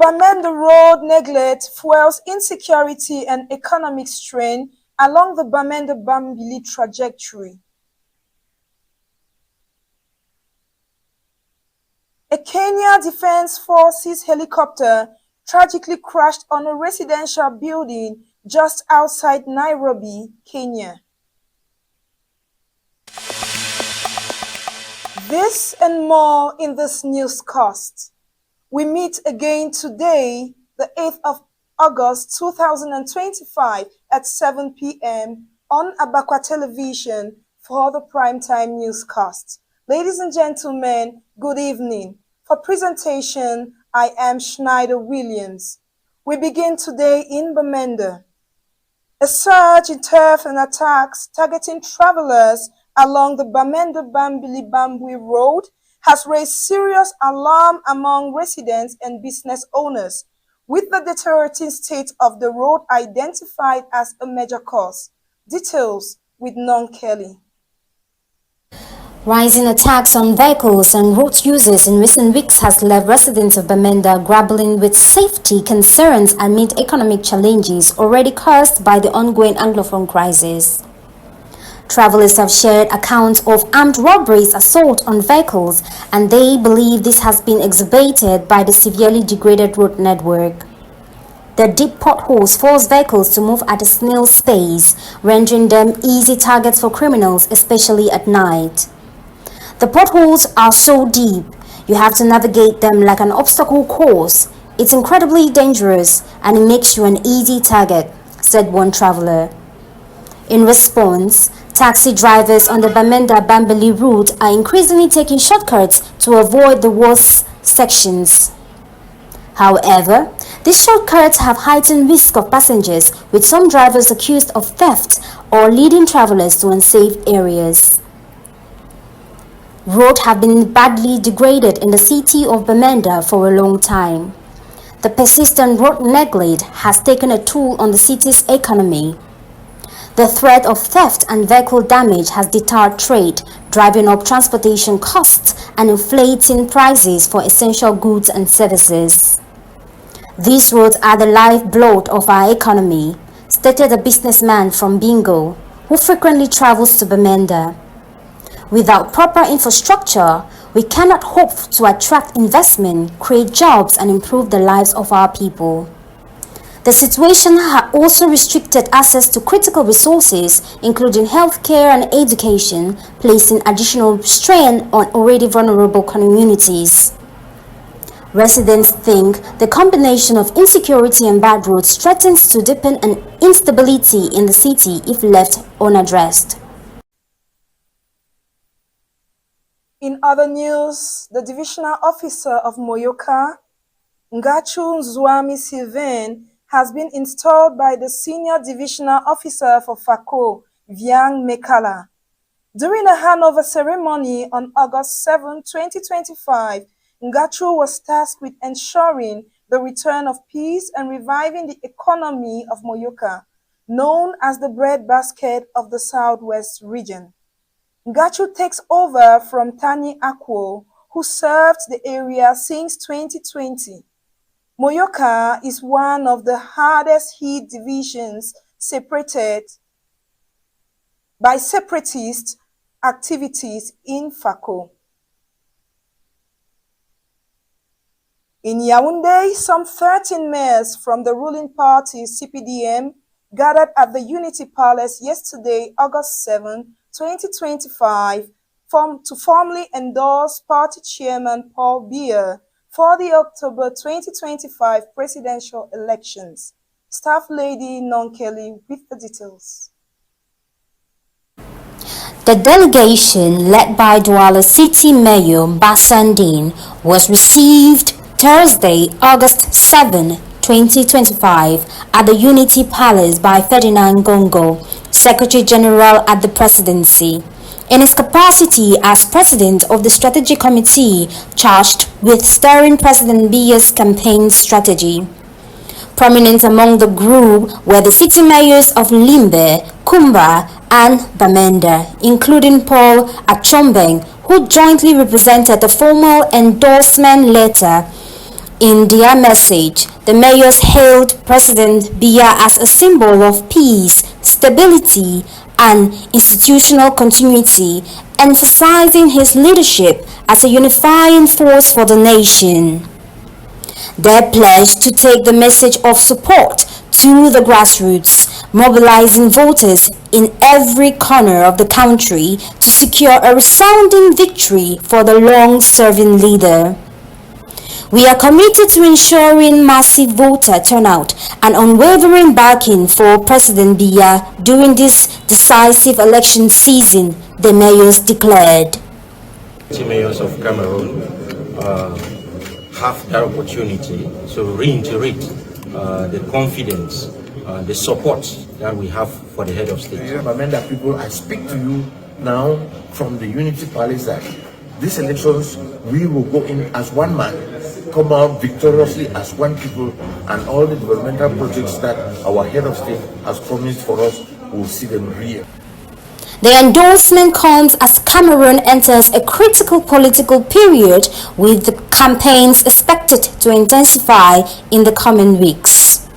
Bamenda road neglect fuels insecurity and economic strain along the Bamenda-Bambili trajectory. A Kenya Defense Forces helicopter tragically crashed on a residential building just outside Nairobi, Kenya. This and more in this newscast. We meet again today, the 8th of August 2025 at 7 p.m. on Abakwa Television for the primetime newscast. Ladies and gentlemen, good evening. For presentation, I am Schneider Williams. We begin today in Bamenda. A surge in theft and attacks targeting travelers along the Bamenda-Bambili-Bambwe road has raised serious alarm among residents and business owners, with the deteriorating state of the road identified as a major cause. Details with Non Kelly. Rising attacks on vehicles and road users in recent weeks has left residents of Bamenda grappling with safety concerns amid economic challenges already caused by the ongoing Anglophone crisis. Travelers have shared accounts of armed robberies, assault on vehicles, and they believe this has been exacerbated by the severely degraded road network. The deep potholes force vehicles to move at a snail's pace, rendering them easy targets for criminals, especially at night. The potholes are so deep, you have to navigate them like an obstacle course. It's incredibly dangerous and it makes you an easy target, said one traveler. In response, taxi drivers on the Bamenda-Bambili route are increasingly taking shortcuts to avoid the worst sections. However, these shortcuts have heightened risk of passengers, with some drivers accused of theft or leading travelers to unsafe areas. Roads have been badly degraded in the city of Bamenda for a long time. The persistent road neglect has taken a toll on the city's economy. The threat of theft and vehicle damage has deterred trade, driving up transportation costs and inflating prices for essential goods and services. These roads are the lifeblood of our economy, stated a businessman from Bingo, who frequently travels to Bamenda. Without proper infrastructure, we cannot hope to attract investment, create jobs, and improve the lives of our people. The situation has also restricted access to critical resources, including healthcare and education, placing additional strain on already vulnerable communities. Residents think the combination of insecurity and bad roads threatens to deepen an instability in the city if left unaddressed. In other news, the divisional officer of Moyoka, Ngachu Nzwami Sylvain, has been installed by the senior divisional officer for FACO, Viang Mekala. During a handover ceremony on August 7, 2025, Ngachu was tasked with ensuring the return of peace and reviving the economy of Moyoka, known as the breadbasket of the Southwest region. Ngachu takes over from Tani Akwo, who served the area since 2020. Moyoka is one of the hardest hit divisions separated by separatist activities in FACO. In Yaoundé, some 13 mayors from the ruling party CPDM gathered at the Unity Palace yesterday, August 7, 2025, to formally endorse party chairman Paul Biya for the October 2025 presidential elections. Staff Lady Non Kelly with the details. The delegation, led by Douala City Mayor Bassandine, was received Thursday, August 7, 2025, at the Unity Palace by Ferdinand Gongo, Secretary General at the Presidency, in his capacity as President of the Strategic Committee charged with steering President Biya's campaign strategy. Prominent among the group were the city mayors of Limbe, Kumba, and Bamenda, including Paul Achombeng, who jointly represented the formal endorsement letter In their message, the mayors hailed President Biya as a symbol of peace, stability, and institutional continuity, emphasizing his leadership as a unifying force for the nation. They pledged to take the message of support to the grassroots, mobilizing voters in every corner of the country to secure a resounding victory for the long-serving leader. We are committed to ensuring massive voter turnout and unwavering backing for President Biya during this decisive election season, the mayors declared. The mayors of Cameroon have that opportunity to reiterate the confidence, the support that we have for the head of state. Bamenda people, I speak to you now from the Unity Palace that these elections, we will go in as one man, come out victoriously as one people, and all the developmental projects that our head of state has promised for us, we'll see them real. The endorsement comes as Cameroon enters a critical political period, with the campaigns expected to intensify in the coming weeks.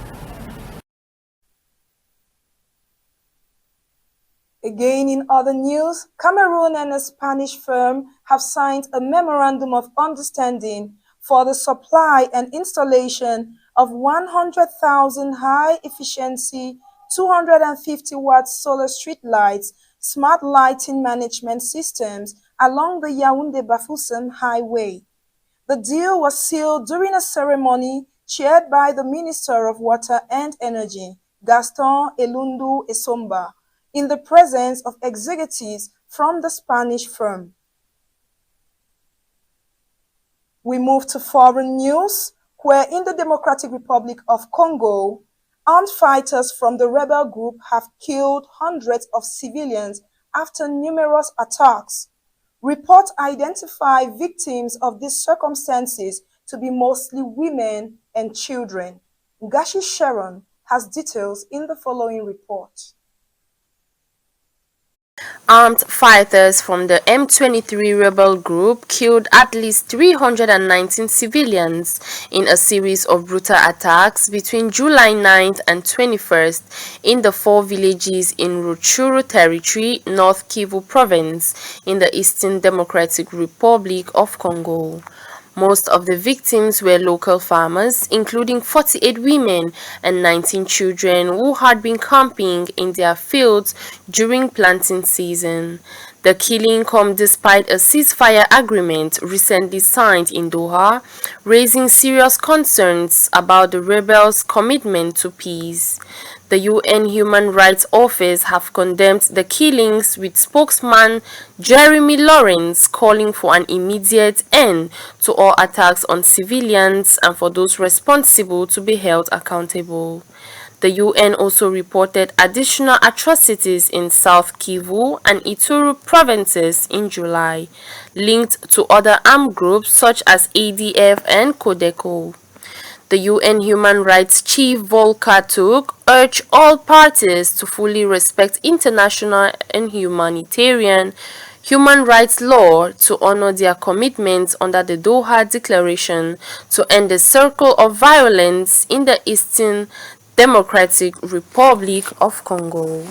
Again, in other news, Cameroon and a Spanish firm have signed a memorandum of understanding for the supply and installation of 100,000 high-efficiency 250-watt solar street lights, smart lighting management systems along the Yaoundé-Bafoussam Highway. The deal was sealed during a ceremony chaired by the Minister of Water and Energy, Gaston Elundu Esomba, in the presence of executives from the Spanish firm. We move to foreign news, where in the Democratic Republic of Congo, armed fighters from the rebel group have killed hundreds of civilians after numerous attacks. Reports identify victims of these circumstances to be mostly women and children. Gashi Sharon has details in the following report. Armed fighters from the M23 rebel group killed at least 319 civilians in a series of brutal attacks between July 9th and 21st in the 4 villages in Rutshuru Territory, North Kivu Province, in the Eastern Democratic Republic of Congo. Most of the victims were local farmers, including 48 women and 19 children who had been camping in their fields during planting season. The killing comes despite a ceasefire agreement recently signed in Doha, raising serious concerns about the rebels' commitment to peace. The UN Human Rights Office have condemned the killings, with spokesman Jeremy Lawrence calling for an immediate end to all attacks on civilians and for those responsible to be held accountable. The UN also reported additional atrocities in South Kivu and Ituri provinces in July, linked to other armed groups such as ADF and Codeco. The UN Human Rights Chief Volker Turk urged all parties to fully respect international and humanitarian human rights law, to honor their commitments under the Doha Declaration to end the circle of violence in the Eastern Democratic Republic of Congo.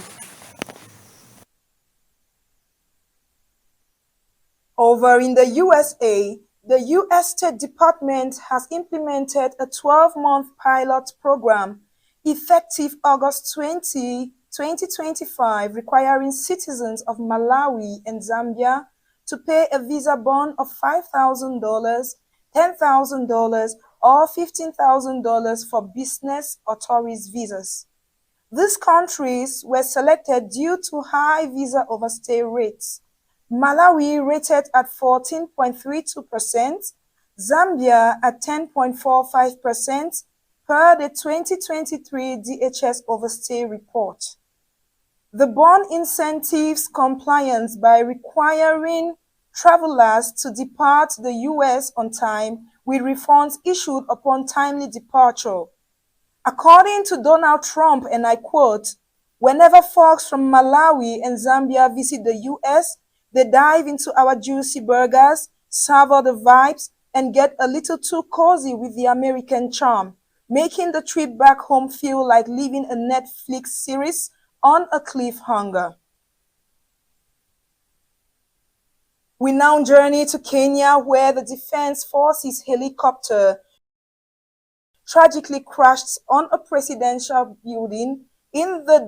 Over in the USA, the U.S. State Department has implemented a 12-month pilot program effective August 20, 2025, requiring citizens of Malawi and Zambia to pay a visa bond of $5,000, $10,000, or $15,000 for business or tourist visas. These countries were selected due to high visa overstay rates. Malawi rated at 14.32%, Zambia at 10.45% per the 2023 DHS Overstay Report. The bond incentives compliance by requiring travelers to depart the U.S. on time, with refunds issued upon timely departure. According to Donald Trump, and I quote, "Whenever folks from Malawi and Zambia visit the U.S., they dive into our juicy burgers, savor the vibes, and get a little too cozy with the American charm, making the trip back home feel like leaving a Netflix series on a cliffhanger. We now journey to Kenya, where the Defense Forces helicopter tragically crashed on a presidential building in the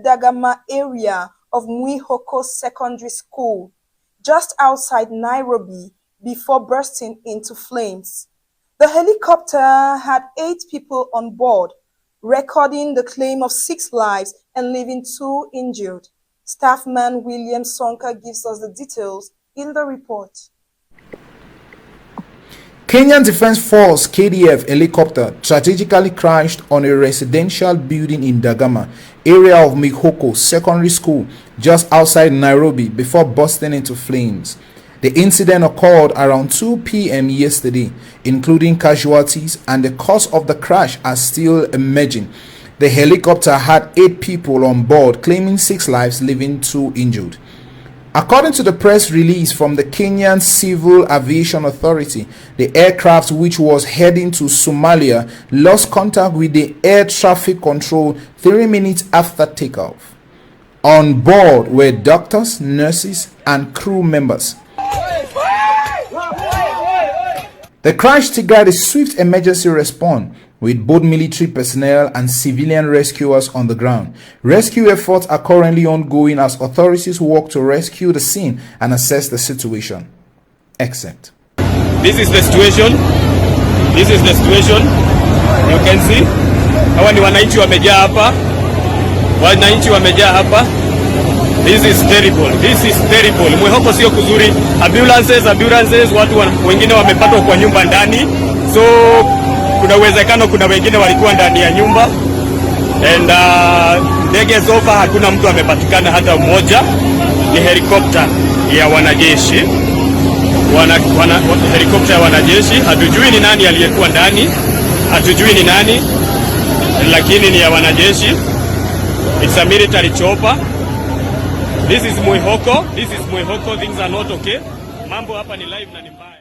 Dagama area of Mwihoko Secondary School, just outside Nairobi, before bursting into flames. The helicopter had 8 people on board, recording the claim of 6 lives and leaving 2 injured. Staffman William Sonka gives us the details in the report. Kenyan Defense Force KDF helicopter strategically crashed on a residential building in Dagama, area of Mwihoko Secondary School, just outside Nairobi, before bursting into flames. The incident occurred around 2 p.m. yesterday, including casualties, and the cause of the crash are still emerging. The helicopter had 8 people on board, claiming 6 lives, leaving 2 injured. According to the press release from the Kenyan Civil Aviation Authority, the aircraft, which was heading to Somalia, lost contact with the air traffic control 3 minutes after takeoff. On board were doctors, nurses, and crew members. The crash triggered a swift emergency response, with both military personnel and civilian rescuers on the ground. Rescue efforts are currently ongoing as authorities work to rescue the scene and assess the situation. Except. This is the situation. You can see. Hawa ni wananchi wamejaa hapa. This is terrible. Mwihoko sio kuzuri. Ambulances, watu wengine wamepatwa kwa nyumba ndani. So kuna uwezekano kuna wengine walikuwa ndani ya nyumba. And ndege zofa hakuna mtu amepatikana hata mmoja. Ni helikopta ya wanajeshi. Helikopta ya wanajeshi. Hatujui ni nani aliyekuwa ndani. Lakini ni ya wanajeshi. It's a military chopper. This is Mwihoko. Things are not okay. Mambo hapa ni live na ni mbaya.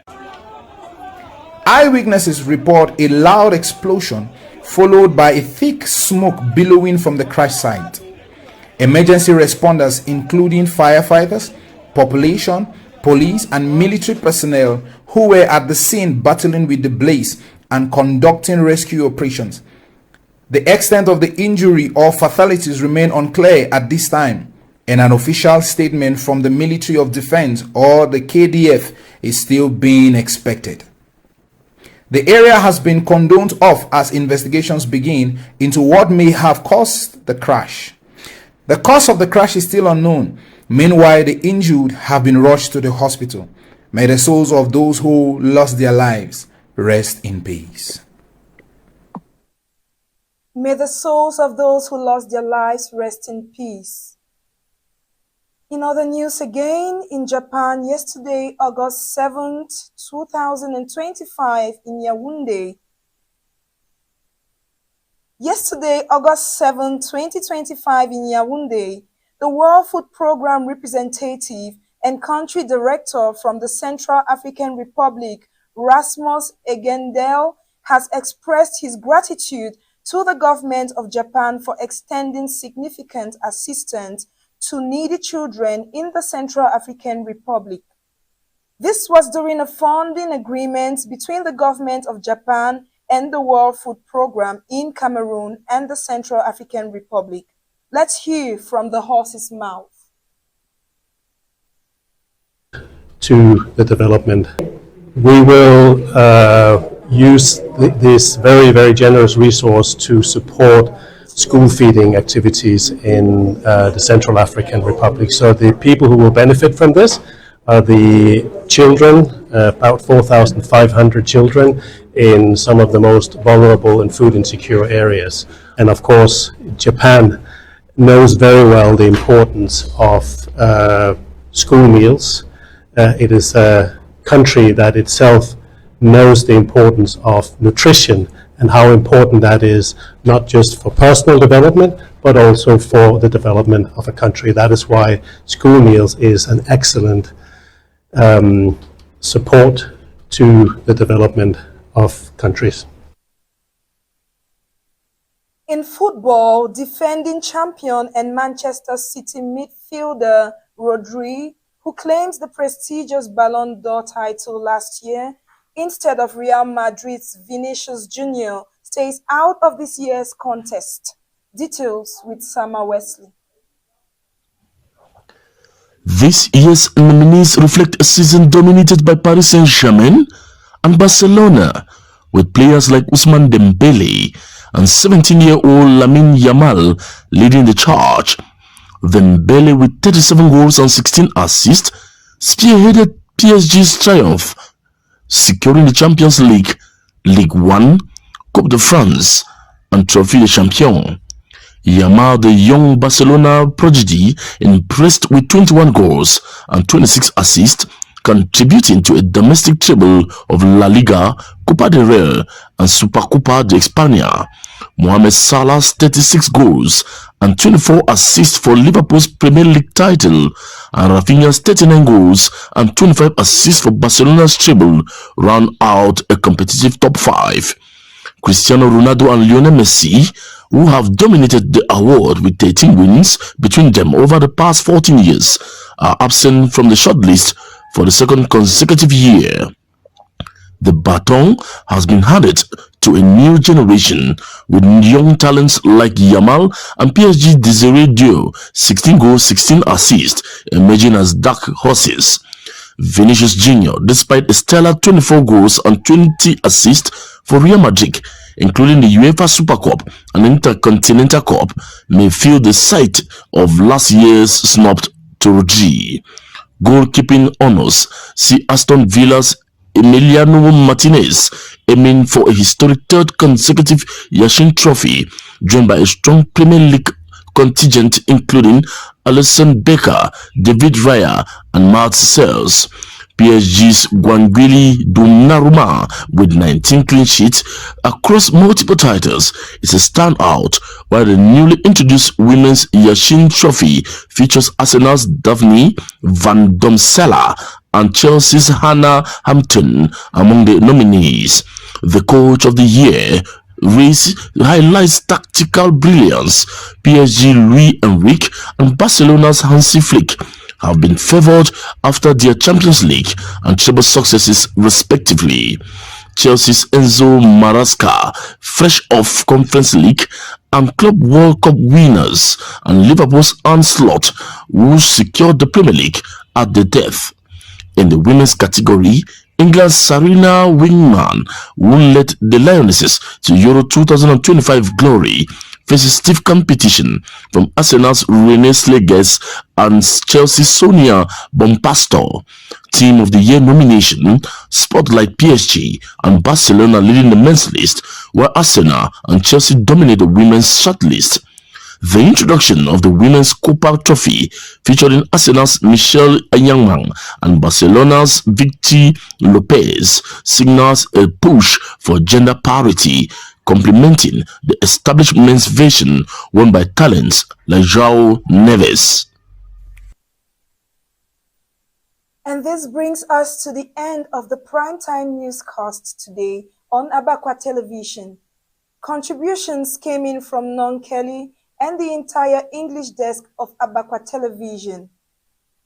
Eyewitnesses report a loud explosion followed by a thick smoke billowing from the crash site. Emergency responders, including firefighters, population, police, and military personnel who were at the scene battling with the blaze and conducting rescue operations. The extent of the injury or fatalities remain unclear at this time, and an official statement from the Military of Defense or the KDF is still being expected. The area has been cordoned off as investigations begin into what may have caused the crash. The cause of the crash is still unknown. Meanwhile, the injured have been rushed to the hospital. May the souls of those who lost their lives rest in peace. May the souls of those who lost their lives rest in peace. In other news again, in Japan, yesterday, August 7th, 2025, in Yaoundé. Yesterday, August 7th, 2025, in Yaoundé, the World Food Programme representative and country director from the Central African Republic, Rasmus Egendel, has expressed his gratitude to the government of Japan for extending significant assistance to needy children in the Central African Republic. This was during a funding agreement between the government of Japan and the World Food Programme in Cameroon and the Central African Republic. Let's hear from the horse's mouth. To the development. We will use this very, very generous resource to support school feeding activities in the Central African Republic. So the people who will benefit from this are the children, about 4,500 children in some of the most vulnerable and food insecure areas. And of course, Japan knows very well the importance of school meals. It is a country that itself knows the importance of nutrition and how important that is, not just for personal development, but also for the development of a country. That is why school meals is an excellent support to the development of countries. In football, defending champion and Manchester City midfielder Rodri, who claims the prestigious Ballon d'Or title last year, instead of Real Madrid's Vinicius Jr., stays out of this year's contest. Details with Sama Wesley. This year's nominees reflect a season dominated by Paris Saint-Germain and Barcelona, with players like Ousmane Dembele and 17-year-old Lamine Yamal leading the charge. Dembele, with 37 goals and 16 assists, spearheaded PSG's triumph, securing the Champions League, Ligue 1, Coupe de France, and Trophée des Champions. Yamal, the young Barcelona prodigy, impressed with 21 goals and 26 assists, contributing to a domestic treble of La Liga, Copa del Rey, and Supercopa de España. Mohamed Salah's 36 goals and 24 assists for Liverpool's Premier League title, and Rafinha's 39 goals and 25 assists for Barcelona's treble round out a competitive top 5. Cristiano Ronaldo and Lionel Messi, who have dominated the award with 13 wins between them over the past 14 years, are absent from the shortlist for the second consecutive year. The baton has been handed to a new generation with young talents like Yamal and PSG Desiree Diou, 16 goals, 16 assists, emerging as dark horses. Vinicius Jr., despite a stellar 24 goals and 20 assists for Real Madrid, including the UEFA Super Cup and Intercontinental Cup, may feel the sight of last year's snubbed Rodri. Goalkeeping honors see Aston Villa's Emiliano Martinez aiming for a historic third consecutive Yashin Trophy, joined by a strong Premier League contingent including Alisson Becker, David Raya, and Matt Sells. PSG's Guangwili Donnarumma, with 19 clean sheets across multiple titles, is a standout, while the newly introduced Women's Yashin Trophy features Arsenal's Daphne Van Domsela and Chelsea's Hannah Hampton among the nominees. The Coach of the Year race highlights tactical brilliance. PSG Luis Enrique and Barcelona's Hansi Flick have been favored after their Champions League and treble successes respectively. Chelsea's Enzo Maresca, fresh off Conference League and Club World Cup winners, and Liverpool's Arne Slot, who secured the Premier League at the death. In the women's category, England's Sarina Wingman, who led the Lionesses to Euro 2025 glory, faces stiff competition from Arsenal's Renee Slegers and Chelsea's Sonia Bompastor. Team of the Year nomination spotlight PSG and Barcelona leading the men's list, while Arsenal and Chelsea dominate the women's shortlist. The introduction of the Women's Copa Trophy, featuring Arsenal's Michelle Youngman and Barcelona's Victory Lopez, signals a push for gender parity, complementing the established men's version won by talents like João Neves. And this brings us to the end of the primetime newscast today on Abakwa Television. Contributions came in from Non Kelly and the entire English desk of Abakwa Television.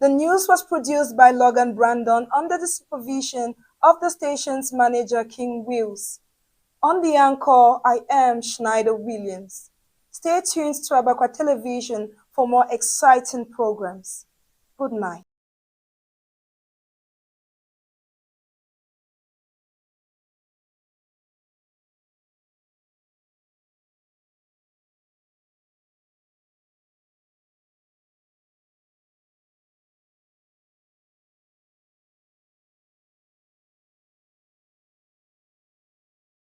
The news was produced by Logan Brandon under the supervision of the station's manager, King Wills. On the anchor, I am Schneider Williams. Stay tuned to Abakwa Television for more exciting programs. Good night.